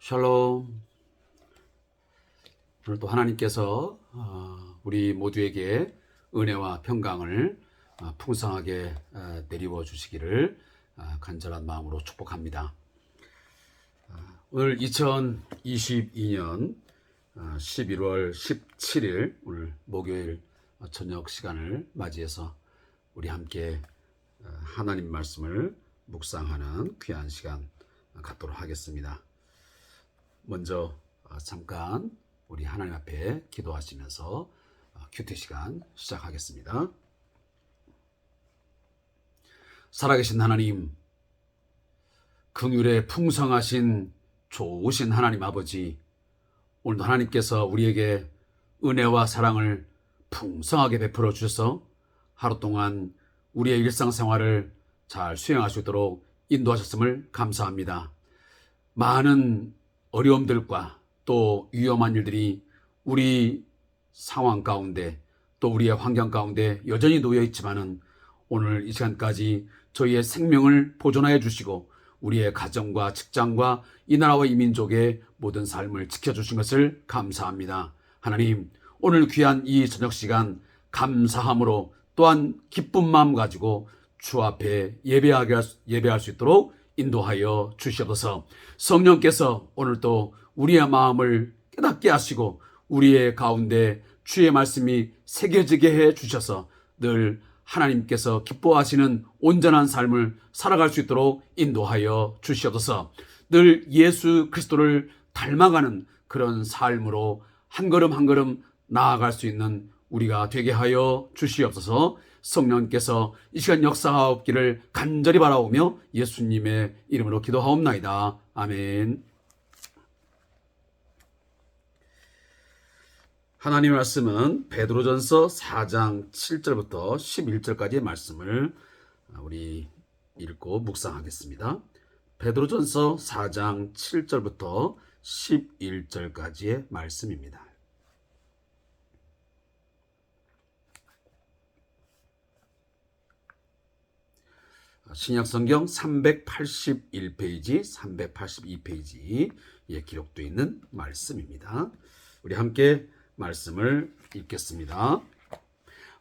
샬롬. 오늘도 하나님께서 우리 모두에게 은혜와 평강을 풍성하게 내리워 주시기를 간절한 마음으로 축복합니다. 오늘 2022년 11월 17일 오늘 목요일 저녁 시간을 맞이해서 우리 함께 하나님 말씀을 묵상하는 귀한 시간 갖도록 하겠습니다. 먼저 잠깐 우리 하나님 앞에 기도하시면서 큐티 시간 시작하겠습니다. 살아계신 하나님, 긍휼에 풍성하신 좋으신 하나님 아버지, 오늘도 하나님께서 우리에게 은혜와 사랑을 풍성하게 베풀어 주셔서 하루 동안 우리의 일상생활을 잘 수행할 수 있도록 인도하셨음을 감사합니다. 많은 어려움들과 또 위험한 일들이 우리 상황 가운데 또 우리의 환경 가운데 여전히 놓여 있지만은 오늘 이 시간까지 저희의 생명을 보존하여 주시고 우리의 가정과 직장과 이 나라와 이 민족의 모든 삶을 지켜주신 것을 감사합니다. 하나님, 오늘 귀한 이 저녁 시간 감사함으로 또한 기쁜 마음 가지고 주 앞에 예배할 수 있도록 인도하여 주시옵소서. 성령께서 오늘도 우리의 마음을 깨닫게 하시고 우리의 가운데 주의 말씀이 새겨지게 해 주셔서 늘 하나님께서 기뻐하시는 온전한 삶을 살아갈 수 있도록 인도하여 주시옵소서. 늘 예수 그리스도를 닮아가는 그런 삶으로 한 걸음 한 걸음 나아갈 수 있는 우리가 되게 하여 주시옵소서. 성령께서 이 시간 역사하옵기를 간절히 바라오며 예수님의 이름으로 기도하옵나이다. 아멘. 하나님의 말씀은 베드로전서 4장 7절부터 11절까지의 말씀을 우리 읽고 묵상하겠습니다. 베드로전서 4장 7절부터 11절까지의 말씀입니다. 신약성경 381페이지, 382페이지에 기록되어 있는 말씀입니다. 우리 함께 말씀을 읽겠습니다.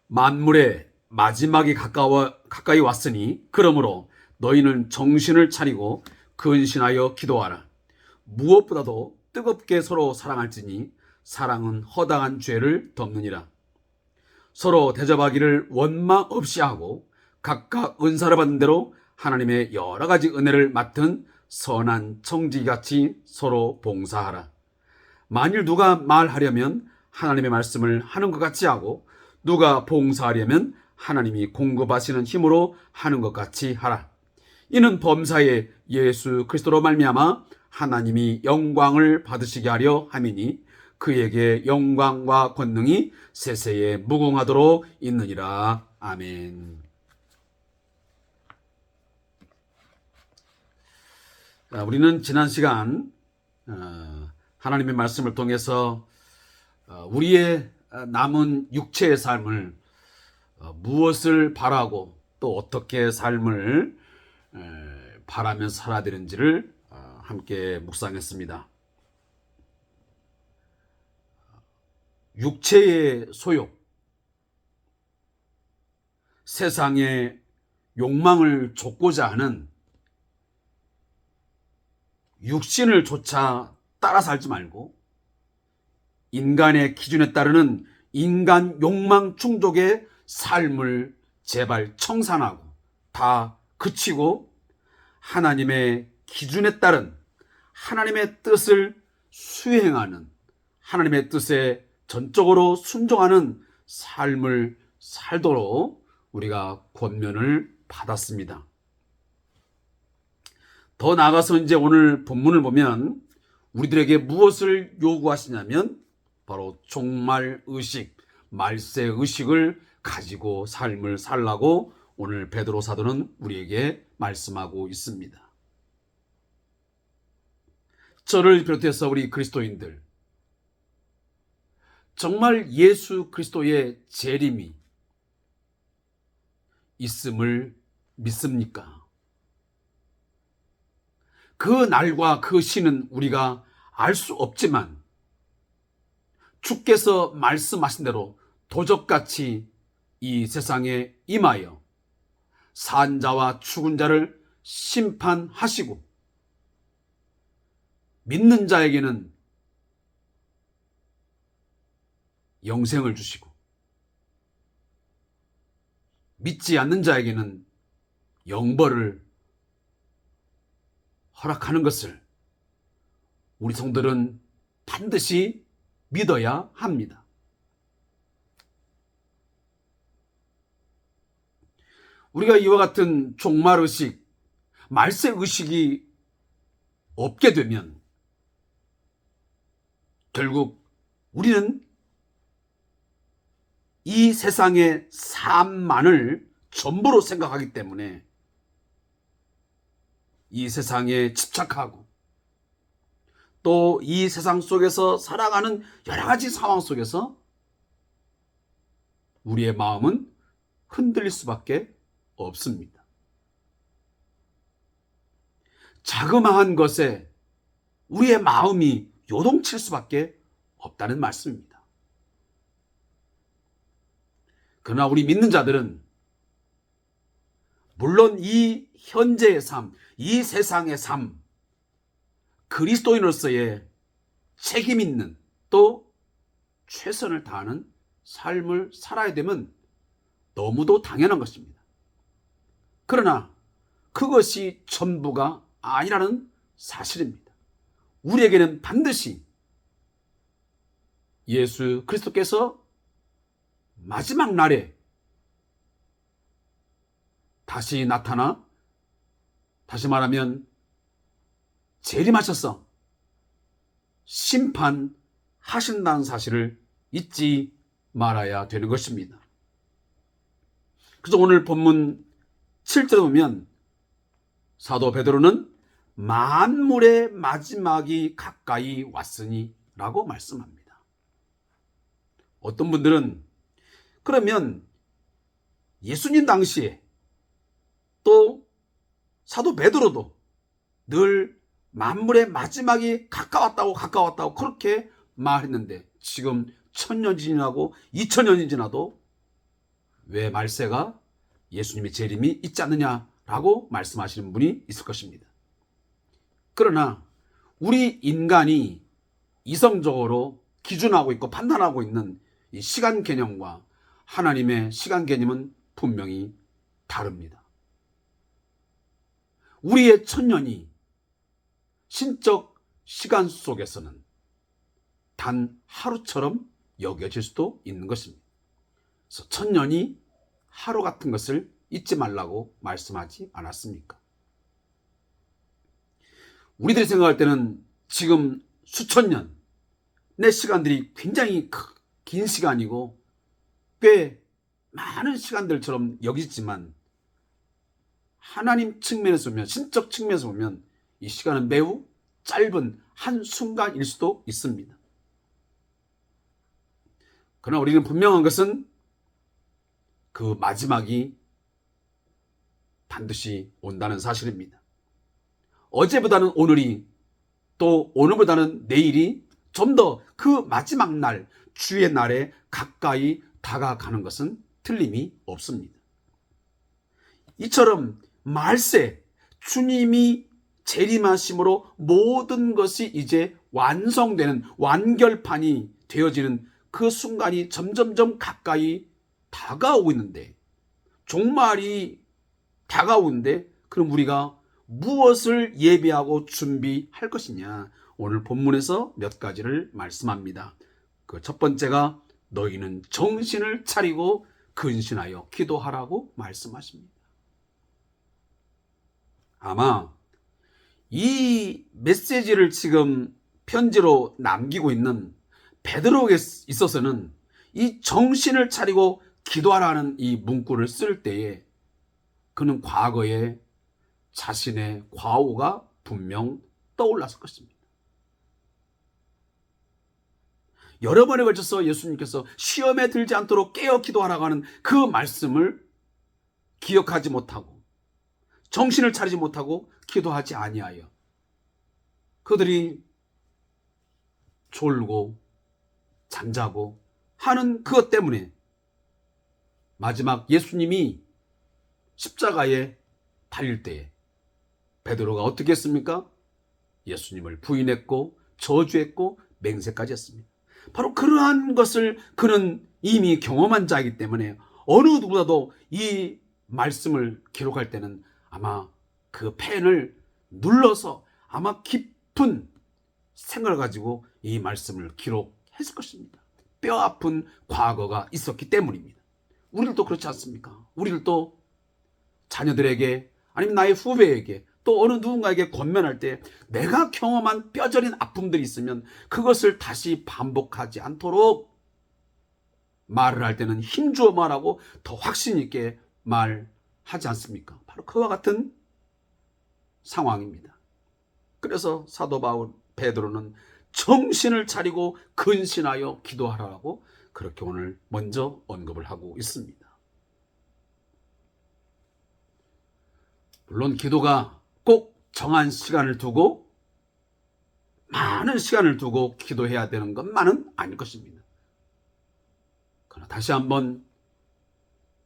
만물의 마지막이 가까이 왔으니 그러므로 너희는 정신을 차리고 근신하여 기도하라. 무엇보다도 뜨겁게 서로 사랑할지니 사랑은 허다한 죄를 덮느니라. 서로 대접하기를 원망 없이 하고 각각 은사를 받은 대로 하나님의 여러 가지 은혜를 맡은 선한 청지기같이 서로 봉사하라. 만일 누가 말하려면 하나님의 말씀을 하는 것 같이 하고 누가 봉사하려면 하나님이 공급하시는 힘으로 하는 것 같이 하라. 이는 범사에 예수 그리스도로 말미암아 하나님이 영광을 받으시게 하려 함이니 그에게 영광과 권능이 세세에 무궁하도록 있느니라. 아멘. 우리는 지난 시간 하나님의 말씀을 통해서 우리의 남은 육체의 삶을 무엇을 바라고 또 어떻게 삶을 바라며 살아야 되는지를 함께 묵상했습니다. 육체의 소욕, 세상의 욕망을 좇고자 하는 육신을 조차 따라 살지 말고 인간의 기준에 따르는 인간 욕망 충족의 삶을 제발 청산하고 다 그치고 하나님의 기준에 따른 하나님의 뜻을 수행하는, 하나님의 뜻에 전적으로 순종하는 삶을 살도록 우리가 권면을 받았습니다. 더 나아가서 이제 오늘 본문을 보면 우리들에게 무엇을 요구하시냐면 바로 종말의식, 말세의식을 가지고 삶을 살라고 오늘 베드로 사도는 우리에게 말씀하고 있습니다. 저를 비롯해서 우리 그리스도인들, 정말 예수 그리스도의 재림이 있음을 믿습니까? 그 날과 그 시는 우리가 알 수 없지만 주께서 말씀하신 대로 도적같이 이 세상에 임하여 산 자와 죽은 자를 심판하시고 믿는 자에게는 영생을 주시고 믿지 않는 자에게는 영벌을 허락하는 것을 우리 성들은 반드시 믿어야 합니다. 우리가 이와 같은 종말의식, 말세의식이 없게 되면 결국 우리는 이 세상의 삶만을 전부로 생각하기 때문에 이 세상에 집착하고 또 이 세상 속에서 살아가는 여러 가지 상황 속에서 우리의 마음은 흔들릴 수밖에 없습니다. 자그마한 것에 우리의 마음이 요동칠 수밖에 없다는 말씀입니다. 그러나 우리 믿는 자들은 물론 이 현재의 삶, 이 세상의 삶, 그리스도인으로서의 책임 있는 또 최선을 다하는 삶을 살아야 되면 너무도 당연한 것입니다. 그러나 그것이 전부가 아니라는 사실입니다. 우리에게는 반드시 예수 그리스도께서 마지막 날에 다시 나타나, 다시 말하면 재림하셔서 심판하신다는 사실을 잊지 말아야 되는 것입니다. 그래서 오늘 본문 7절에 보면 사도 베드로는 만물의 마지막이 가까이 왔으니 라고 말씀합니다. 어떤 분들은 그러면 예수님 당시에 또 사도 베드로도 늘 만물의 마지막이 가까웠다고 그렇게 말했는데 지금 1000년이 지나고 2000년이 지나도 왜 말세가 예수님의 재림이 있지 않느냐라고 말씀하시는 분이 있을 것입니다. 그러나 우리 인간이 이성적으로 기준하고 있고 판단하고 있는 이 시간 개념과 하나님의 시간 개념은 분명히 다릅니다. 우리의 1000년이 신적 시간 속에서는 단 하루처럼 여겨질 수도 있는 것입니다. 그래서 1000년이 하루 같은 것을 잊지 말라고 말씀하지 않았습니까? 우리들이 생각할 때는 지금 수천 년의 시간들이 굉장히 긴 시간이고 꽤 많은 시간들처럼 여기지만 하나님 측면에서 보면, 신적 측면에서 보면 이 시간은 매우 짧은 한순간일 수도 있습니다. 그러나 우리는 분명한 것은 그 마지막이 반드시 온다는 사실입니다. 어제보다는 오늘이, 또 오늘보다는 내일이 좀 더 그 마지막 날, 주의 날에 가까이 다가가는 것은 틀림이 없습니다. 이처럼 말세, 주님이 재림하심으로 모든 것이 이제 완성되는, 완결판이 되어지는 그 순간이 점점점 가까이 다가오고 있는데, 종말이 다가오는데 그럼 우리가 무엇을 예비하고 준비할 것이냐? 오늘 본문에서 몇 가지를 말씀합니다. 그 첫 번째가 너희는 정신을 차리고 근신하여 기도하라고 말씀하십니다. 아마 이 메시지를 지금 편지로 남기고 있는 베드로에게 있어서는 이 정신을 차리고 기도하라는 이 문구를 쓸 때에 그는 과거에 자신의 과오가 분명 떠올랐을 것입니다. 여러 번에 걸쳐서 예수님께서 시험에 들지 않도록 깨어 기도하라고 하는 그 말씀을 기억하지 못하고 정신을 차리지 못하고 기도하지 아니하여 그들이 졸고 잠자고 하는 그것 때문에 마지막 예수님이 십자가에 달릴 때에 베드로가 어떻게 했습니까? 예수님을 부인했고 저주했고 맹세까지 했습니다. 바로 그러한 것을 그는 이미 경험한 자이기 때문에 어느 누구보다도 이 말씀을 기록할 때는 아마 그 펜을 눌러서 아마 깊은 생각을 가지고 이 말씀을 기록했을 것입니다. 뼈 아픈 과거가 있었기 때문입니다. 우리들도 그렇지 않습니까? 우리들도 자녀들에게 아니면 나의 후배에게 또 어느 누군가에게 권면할 때 내가 경험한 뼈저린 아픔들이 있으면 그것을 다시 반복하지 않도록 말을 할 때는 힘주어 말하고 더 확신 있게 말하지 않습니까? 바로 그와 같은 상황입니다. 그래서 사도 바울 베드로는 정신을 차리고 근신하여 기도하라고 그렇게 오늘 먼저 언급을 하고 있습니다. 물론 기도가 꼭 정한 시간을 두고 많은 시간을 두고 기도해야 되는 것만은 아닐 것입니다. 그러나 다시 한번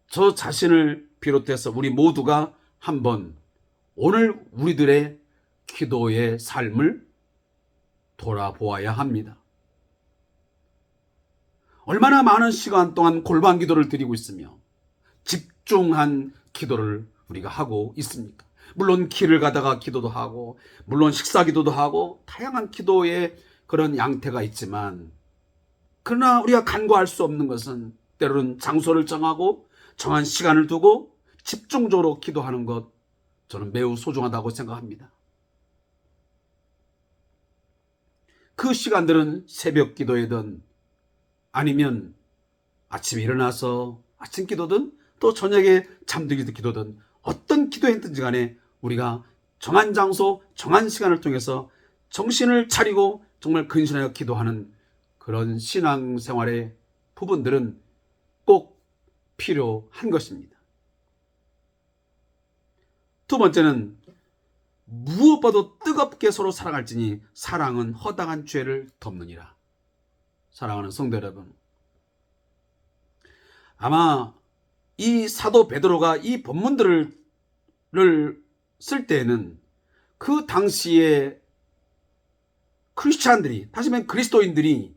저 자신을 비롯해서 우리 모두가 한번 오늘 우리들의 기도의 삶을 돌아보아야 합니다. 얼마나 많은 시간 동안 골방 기도를 드리고 있으며 집중한 기도를 우리가 하고 있습니까? 물론 길을 가다가 기도도 하고 물론 식사 기도도 하고 다양한 기도의 그런 양태가 있지만 그러나 우리가 간과할 수 없는 것은 때로는 장소를 정하고 정한 시간을 두고 집중적으로 기도하는 것 저는 매우 소중하다고 생각합니다. 그 시간들은 새벽 기도이든 아니면 아침에 일어나서 아침 기도든 또 저녁에 잠들기 기도든 어떤 기도했든지 간에 우리가 정한 장소, 정한 시간을 통해서 정신을 차리고 정말 근신하여 기도하는 그런 신앙생활의 부분들은 꼭 필요한 것입니다. 두 번째는 무엇보다도 뜨겁게 서로 사랑할지니 사랑은 허당한 죄를 덮느니라. 사랑하는 성도 여러분, 아마 이 사도 베드로가 이 본문들을 쓸 때에는 그 당시에 크리스찬들이, 다시 말하면 그리스도인들이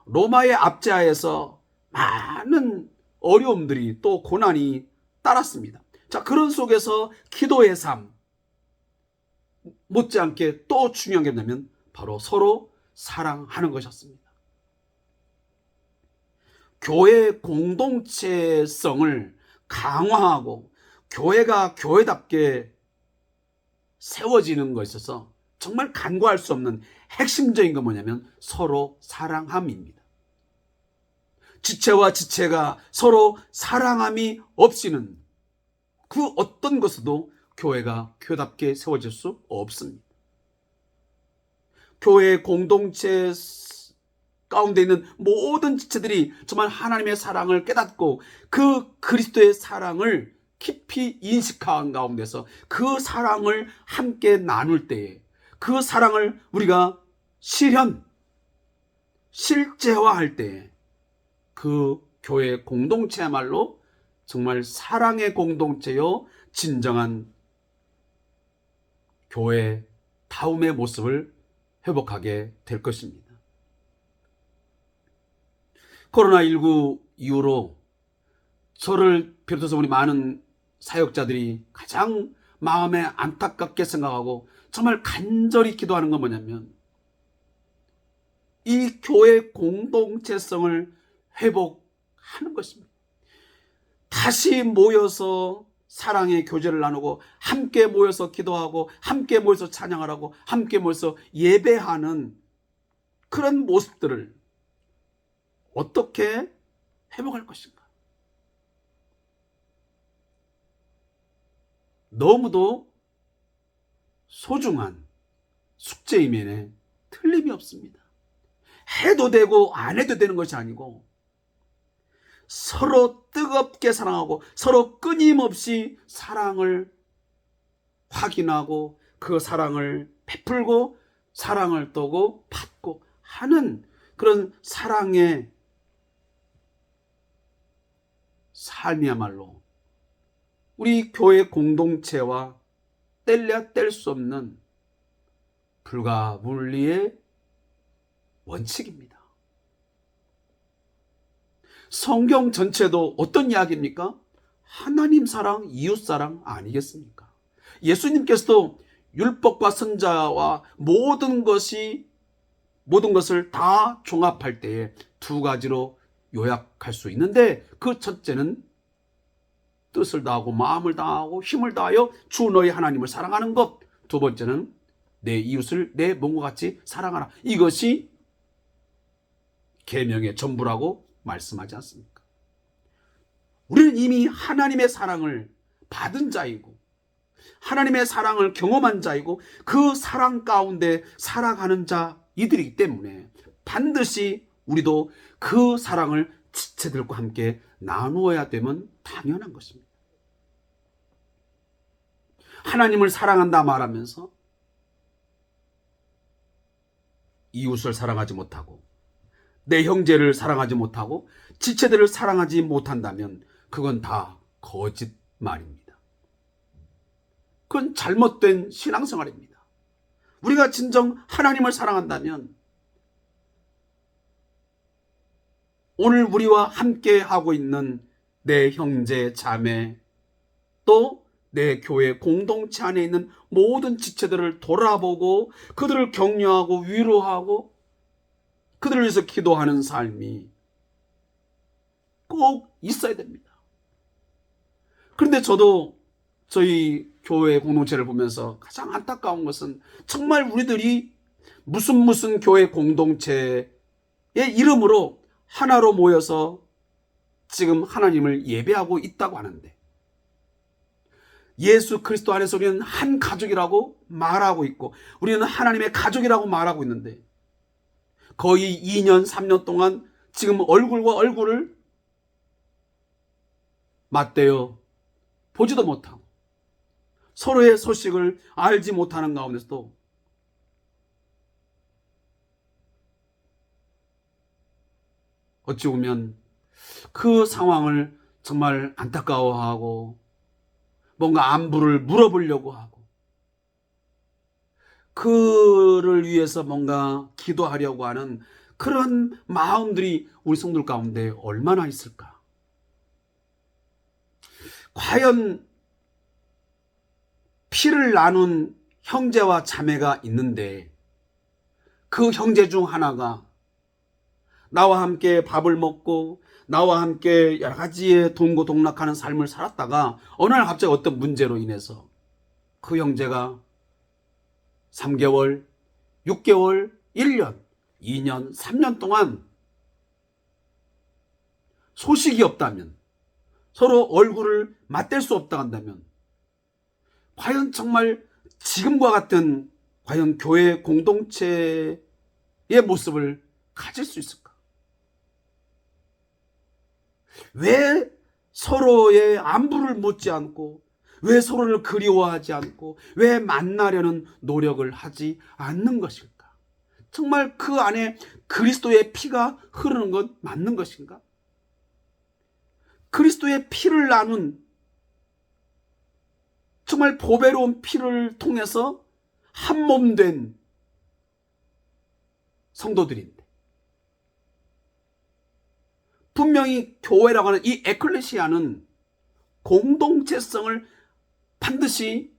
로마의 압제하에서 많은 어려움들이 또 고난이 따랐습니다. 자, 그런 속에서 기도의 삶 못지않게 또 중요한 게 뭐냐면 바로 서로 사랑하는 것이었습니다. 교회 공동체성을 강화하고 교회가 교회답게 세워지는 것에 있어서 정말 간과할 수 없는 핵심적인 건 뭐냐면 서로 사랑함입니다. 지체와 지체가 서로 사랑함이 없이는 그 어떤 것에도 교회가 교회답게 세워질 수 없습니다. 교회 공동체 가운데 있는 모든 지체들이 정말 하나님의 사랑을 깨닫고 그 그리스도의 사랑을 깊이 인식한 가운데서 그 사랑을 함께 나눌 때에 그 사랑을 우리가 실제화할 때에 그 교회 공동체야말로 정말 사랑의 공동체요 진정한 교회 다움의 모습을 회복하게 될 것입니다. 코로나19 이후로 저를 비롯해서 우리 많은 사역자들이 가장 마음에 안타깝게 생각하고 정말 간절히 기도하는 건 뭐냐면 이 교회 공동체성을 회복하는 것입니다. 다시 모여서 사랑의 교제를 나누고 함께 모여서 기도하고 함께 모여서 찬양하라고 함께 모여서 예배하는 그런 모습들을 어떻게 회복할 것인가? 너무도 소중한 숙제이면에 틀림이 없습니다. 해도 되고 안 해도 되는 것이 아니고 서로 뜨겁게 사랑하고 서로 끊임없이 사랑을 확인하고 그 사랑을 베풀고 사랑을 또고 받고 하는 그런 사랑의 삶이야말로 우리 교회 공동체와 뗄래야 뗄 수 없는 불가분리의 원칙입니다. 성경 전체도 어떤 이야기입니까? 하나님 사랑, 이웃 사랑 아니겠습니까? 예수님께서도 율법과 선자와 모든 것을 다 종합할 때에 두 가지로 요약할 수 있는데, 그 첫째는 뜻을 다하고 마음을 다하고 힘을 다하여 주 너의 하나님을 사랑하는 것. 두 번째는 내 이웃을 내 몸과 같이 사랑하라. 이것이 계명의 전부라고 말씀하지 않습니까? 우리는 이미 하나님의 사랑을 받은 자이고 하나님의 사랑을 경험한 자이고 그 사랑 가운데 살아가는 자이들이기 때문에 반드시 우리도 그 사랑을 지체들과 함께 나누어야 되면 당연한 것입니다. 하나님을 사랑한다 말하면서 이웃을 사랑하지 못하고 내 형제를 사랑하지 못하고 지체들을 사랑하지 못한다면 그건 다 거짓말입니다. 그건 잘못된 신앙생활입니다. 우리가 진정 하나님을 사랑한다면 오늘 우리와 함께 하고 있는 내 형제, 자매, 또 내 교회 공동체 안에 있는 모든 지체들을 돌아보고 그들을 격려하고 위로하고 그들을 위해서 기도하는 삶이 꼭 있어야 됩니다. 그런데 저도 저희 교회 공동체를 보면서 가장 안타까운 것은 정말 우리들이 무슨 교회 공동체의 이름으로 하나로 모여서 지금 하나님을 예배하고 있다고 하는데 예수 그리스도 안에서 우리는 한 가족이라고 말하고 있고 우리는 하나님의 가족이라고 말하고 있는데 거의 2년 3년 동안 지금 얼굴과 얼굴을 맞대어 보지도 못하고 서로의 소식을 알지 못하는 가운데서도 어찌 보면 그 상황을 정말 안타까워하고 뭔가 안부를 물어보려고 하고 그를 위해서 뭔가 기도하려고 하는 그런 마음들이 우리 성도들 가운데 얼마나 있을까? 과연 피를 나눈 형제와 자매가 있는데 그 형제 중 하나가 나와 함께 밥을 먹고 나와 함께 여러 가지의 동고동락하는 삶을 살았다가 어느 날 갑자기 어떤 문제로 인해서 그 형제가 3개월, 6개월, 1년, 2년, 3년 동안 소식이 없다면 서로 얼굴을 맞댈 수 없다 한다면 과연 정말 지금과 같은 과연 교회 공동체의 모습을 가질 수 있을까? 왜 서로의 안부를 묻지 않고 왜 서로를 그리워하지 않고 왜 만나려는 노력을 하지 않는 것일까? 정말 그 안에 그리스도의 피가 흐르는 것 맞는 것인가? 그리스도의 피를 나눈 정말 보배로운 피를 통해서 한 몸 된 성도들인데 분명히 교회라고 하는 이 에클레시아는 공동체성을 반드시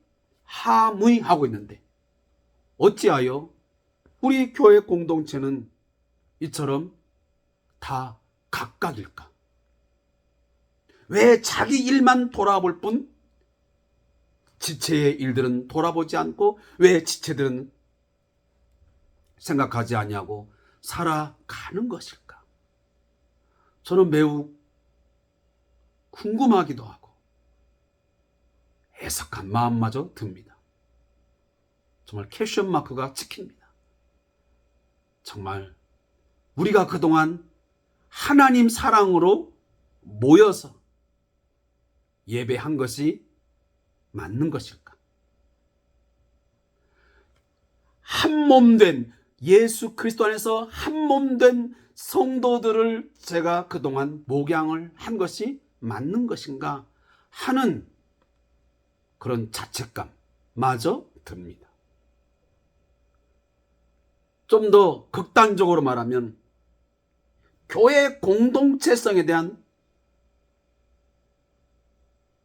함의하고 있는데 어찌하여 우리 교회 공동체는 이처럼 다 각각일까? 왜 자기 일만 돌아볼 뿐 지체의 일들은 돌아보지 않고 왜 지체들은 생각하지 아니하고 살아가는 것일까? 저는 매우 궁금하기도 하고 애석한 마음마저 듭니다. 정말 퀘스천 마크가 찍힙니다. 정말 우리가 그동안 하나님 사랑으로 모여서 예배한 것이 맞는 것일까? 한 몸 된 예수 그리스도 안에서 한 몸 된 성도들을 제가 그동안 목양을 한 것이 맞는 것인가 하는 그런 자책감마저 듭니다. 좀 더 극단적으로 말하면 교회 공동체성에 대한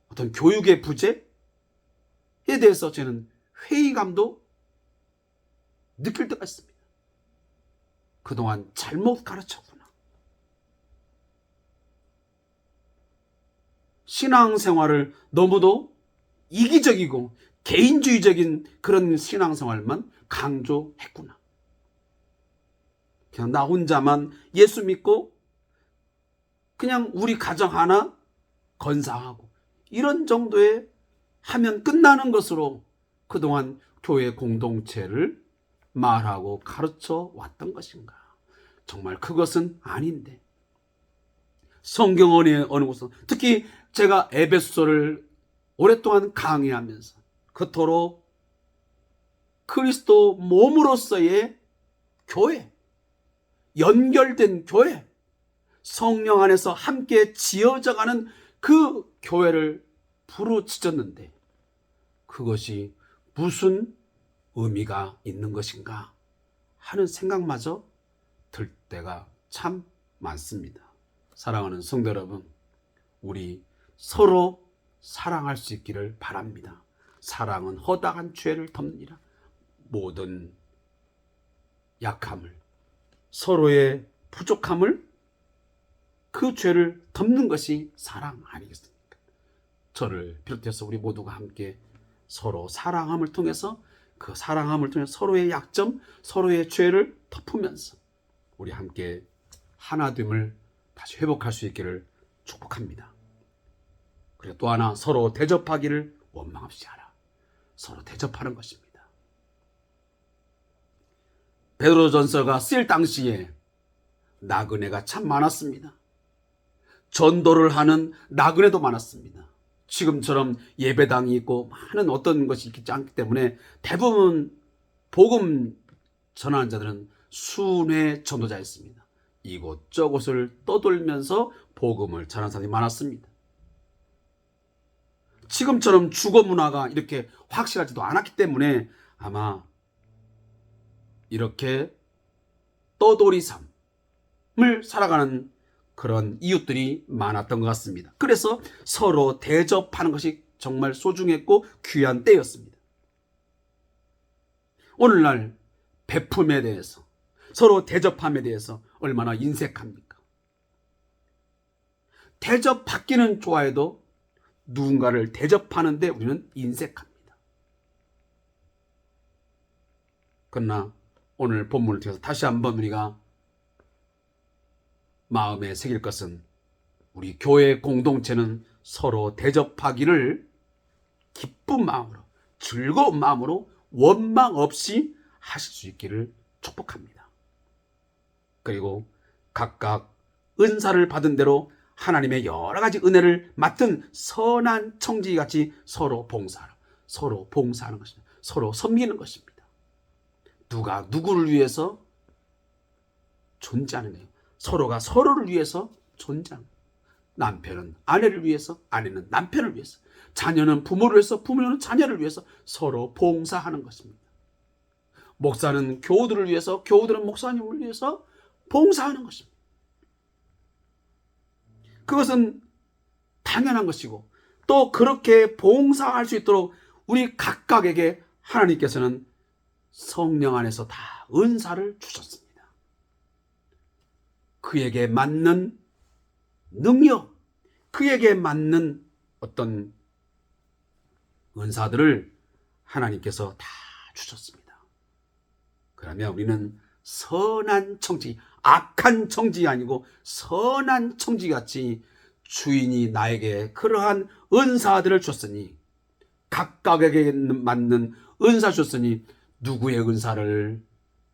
어떤 교육의 부재에 대해서 저는 회의감도 느낄 때가 있습니다. 그동안 잘못 가르쳤구나. 신앙생활을 너무도 이기적이고 개인주의적인 그런 신앙생활만 강조했구나. 그냥 나 혼자만 예수 믿고 그냥 우리 가정 하나 건사하고 이런 정도에 하면 끝나는 것으로 그동안 교회 공동체를 말하고 가르쳐 왔던 것인가? 정말 그것은 아닌데, 성경 어느 곳은 특히 제가 에베소서를 오랫동안 강의하면서 그토록 그리스도 몸으로서의 교회, 연결된 교회, 성령 안에서 함께 지어져가는 그 교회를 부르짖었는데 그것이 무슨 의미가 있는 것인가 하는 생각마저 들 때가 참 많습니다. 사랑하는 성도 여러분, 우리 서로 사랑할 수 있기를 바랍니다. 사랑은 허다한 죄를 덮느니라. 모든 약함을, 서로의 부족함을, 그 죄를 덮는 것이 사랑 아니겠습니까? 저를 비롯해서 우리 모두가 함께 서로 사랑함을 통해서, 그 사랑함을 통해 서로의 약점, 서로의 죄를 덮으면서 우리 함께 하나됨을 다시 회복할 수 있기를 축복합니다. 그리고 또 하나, 서로 대접하기를 원망합시다. 서로 대접하는 것입니다. 베드로전서가 쓰일 당시에 나그네가 참 많았습니다. 전도를 하는 나그네도 많았습니다. 지금처럼 예배당이 있고 많은 어떤 것이 있지 않기 때문에 대부분 복음 전하는 자들은 순회 전도자였습니다. 이곳저곳을 떠돌면서 복음을 전하는 사람이 많았습니다. 지금처럼 주거 문화가 이렇게 확실하지도 않았기 때문에 아마 이렇게 떠돌이 삶을 살아가는 그런 이웃들이 많았던 것 같습니다. 그래서 서로 대접하는 것이 정말 소중했고 귀한 때였습니다. 오늘날 베품에 대해서, 서로 대접함에 대해서 얼마나 인색합니까? 대접받기는 좋아해도 누군가를 대접하는데 우리는 인색합니다. 그러나 오늘 본문을 통해서 다시 한번 우리가 마음에 새길 것은, 우리 교회 공동체는 서로 대접하기를 기쁜 마음으로, 즐거운 마음으로 원망 없이 하실 수 있기를 축복합니다. 그리고 각각 은사를 받은 대로 하나님의 여러 가지 은혜를 맡은 선한 청지기같이 서로 봉사하는 것입니다. 서로 섬기는 것입니다. 누가 누구를 위해서 존재하는 거예요. 서로가 서로를 위해서 존재하는 거예요. 남편은 아내를 위해서, 아내는 남편을 위해서, 자녀는 부모를 위해서, 부모는 자녀를 위해서 서로 봉사하는 것입니다. 목사는 교우들을 위해서, 교우들은 목사님을 위해서 봉사하는 것입니다. 그것은 당연한 것이고, 또 그렇게 봉사할 수 있도록 우리 각각에게 하나님께서는 성령 안에서 다 은사를 주셨습니다. 그에게 맞는 능력, 그에게 맞는 어떤 은사들을 하나님께서 다 주셨습니다. 그러면 우리는 선한 청지, 악한 청지 아니고 선한 청지같이 주인이 나에게 그러한 은사들을 줬으니, 각각에게 맞는 은사 줬으니 누구의 은사를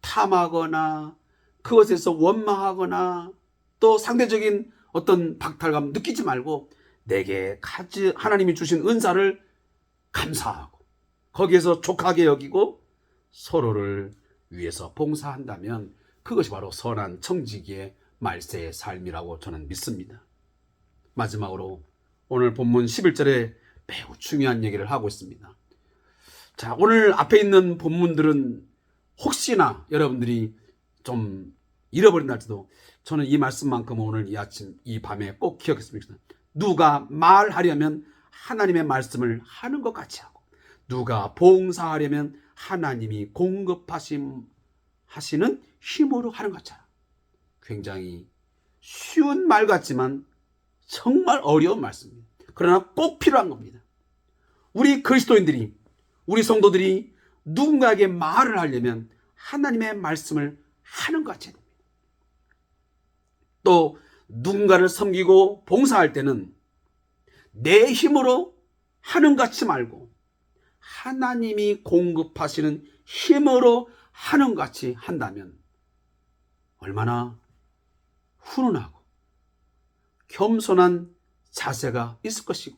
탐하거나 그것에서 원망하거나 또 상대적인 어떤 박탈감 느끼지 말고 내게 하나님이 주신 은사를 감사하고 거기에서 족하게 여기고 서로를 위해서 봉사한다면 그것이 바로 선한 청지기의 말세의 삶이라고 저는 믿습니다. 마지막으로 오늘 본문 11절에 매우 중요한 얘기를 하고 있습니다. 자, 오늘 앞에 있는 본문들은 혹시나 여러분들이 좀 잃어버린다 할지도 저는 이 말씀만큼 오늘 이 아침 이 밤에 꼭 기억했으면 좋겠습니다. 누가 말하려면 하나님의 말씀을 하는 것 같이 하고, 누가 봉사하려면 하나님이 공급하시는 힘으로 하는 것처럼. 굉장히 쉬운 말 같지만 정말 어려운 말씀입니다. 그러나 꼭 필요한 겁니다. 우리 그리스도인들이, 우리 성도들이 누군가에게 말을 하려면 하나님의 말씀을 하는 것 같이 해야 됩니다. 또 누군가를 섬기고 봉사할 때는 내 힘으로 하는 것 같이 말고 하나님이 공급하시는 힘으로 하는 것 같이 한다면 얼마나 훈훈하고 겸손한 자세가 있을 것이고,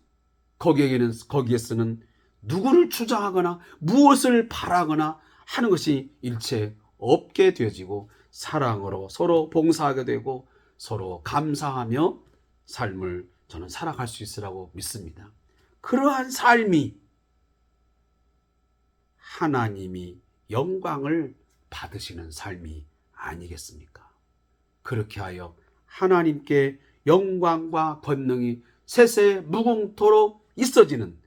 거기에서는 누구를 주장하거나 무엇을 바라거나 하는 것이 일체 없게 되어지고 사랑으로 서로 봉사하게 되고 서로 감사하며 삶을 저는 살아갈 수 있으라고 믿습니다. 그러한 삶이 하나님이 영광을 받으시는 삶이 아니겠습니까? 그렇게 하여 하나님께 영광과 권능이 세세 무궁토록 있어지는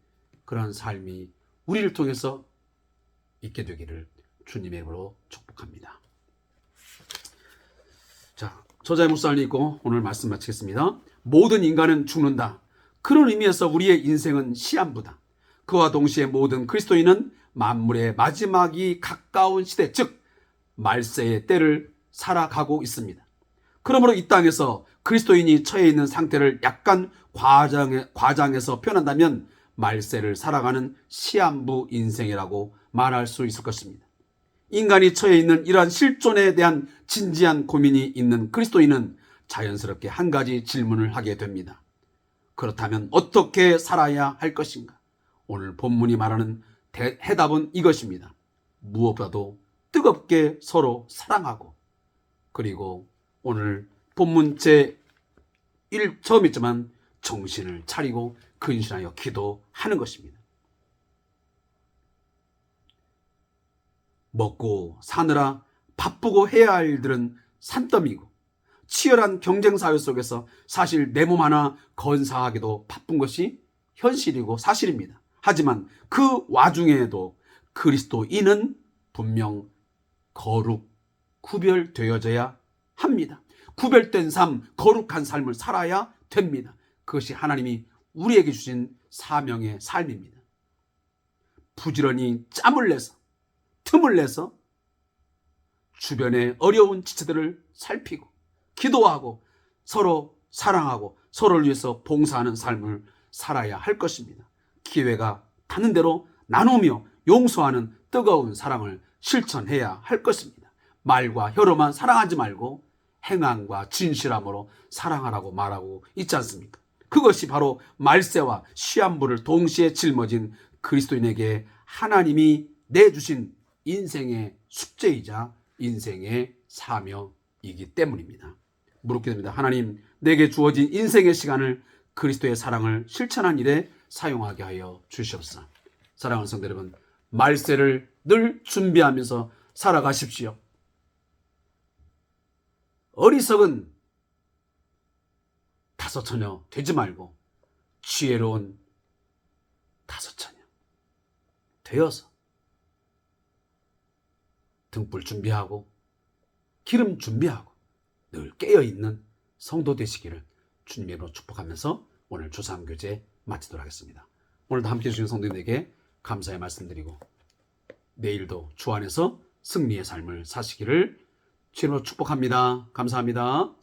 그런 삶이 우리를 통해서 있게 되기를 주님의 이름으로 축복합니다. 자, 저자의 묵상을 읽고 오늘 말씀 마치겠습니다. 모든 인간은 죽는다. 그런 의미에서 우리의 인생은 시한부다. 그와 동시에 모든 그리스도인은 만물의 마지막이 가까운 시대, 즉 말세의 때를 살아가고 있습니다. 그러므로 이 땅에서 그리스도인이 처해 있는 상태를 약간 과장해서 표현한다면 말세를 살아가는 시한부 인생이라고 말할 수 있을 것입니다. 인간이 처해 있는 이러한 실존에 대한 진지한 고민이 있는 그리스도인은 자연스럽게 한 가지 질문을 하게 됩니다. 그렇다면 어떻게 살아야 할 것인가? 오늘 본문이 말하는 해답은 이것입니다. 무엇보다도 뜨겁게 서로 사랑하고, 그리고 오늘 본문 처음이지만 정신을 차리고 근신하여 기도하는 것입니다. 먹고 사느라 바쁘고 해야 할 일들은 산더미고, 치열한 경쟁사회 속에서 사실 내 몸 하나 건사하기도 바쁜 것이 현실이고 사실입니다. 하지만 그 와중에도 그리스도인은 분명 구별되어져야 합니다. 구별된 삶, 거룩한 삶을 살아야 됩니다. 그것이 하나님이 우리에게 주신 사명의 삶입니다. 부지런히 틈을 내서 주변의 어려운 지체들을 살피고 기도하고 서로 사랑하고 서로를 위해서 봉사하는 삶을 살아야 할 것입니다. 기회가 닿는 대로 나누며 용서하는 뜨거운 사랑을 실천해야 할 것입니다. 말과 혀로만 사랑하지 말고 행함과 진실함으로 사랑하라고 말하고 있지 않습니까? 그것이 바로 말세와 시한부를 동시에 짊어진 그리스도인에게 하나님이 내주신 인생의 숙제이자 인생의 사명이기 때문입니다. 묻게 됩니다. 하나님, 내게 주어진 인생의 시간을 그리스도의 사랑을 실천한 일에 사용하게 하여 주시옵소서. 사랑하는 성도 여러분, 말세를 늘 준비하면서 살아가십시오. 어리석은 다섯처녀 되지 말고 지혜로운 다섯처녀 되어서 등불 준비하고 기름 준비하고 늘 깨어있는 성도 되시기를 주님으로 축복하면서 오늘 주삼교제 마치도록 하겠습니다. 오늘도 함께해 주신 성도님에게 감사의 말씀드리고 내일도 주 안에서 승리의 삶을 사시기를 주님으로 축복합니다. 감사합니다.